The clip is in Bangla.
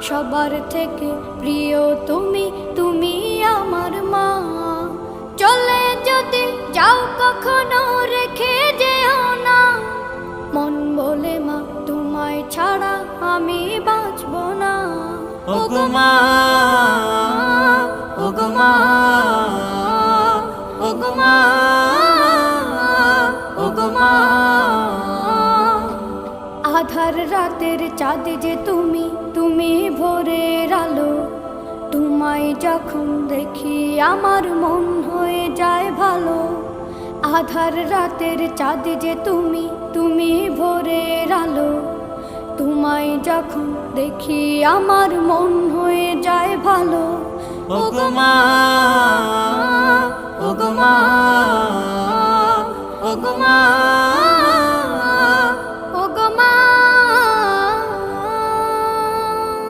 সবার থেকে প্রিয় তুমি, তুমি আমার মা। চলে যদি যাও কখনো রেখে যেও না, মন বলে মা তোমায় ছাড়া আমি বাঁচব না। ওগো মা, ওগো মা, ওগো মা, ওগো মা। আধার রাতের চাঁদ যে তুমি, তুমি ভোরের আলো। তোমায় যখন দেখি আমার মন হয়ে যায় ভালো। আধার রাতের চাঁদ যে তুমি, তুমি ভোরের আলো। তোমায় যখন দেখি আমার মন হয়ে যায় ভালো। ওগো মা, ওগো মা, ওগো মা।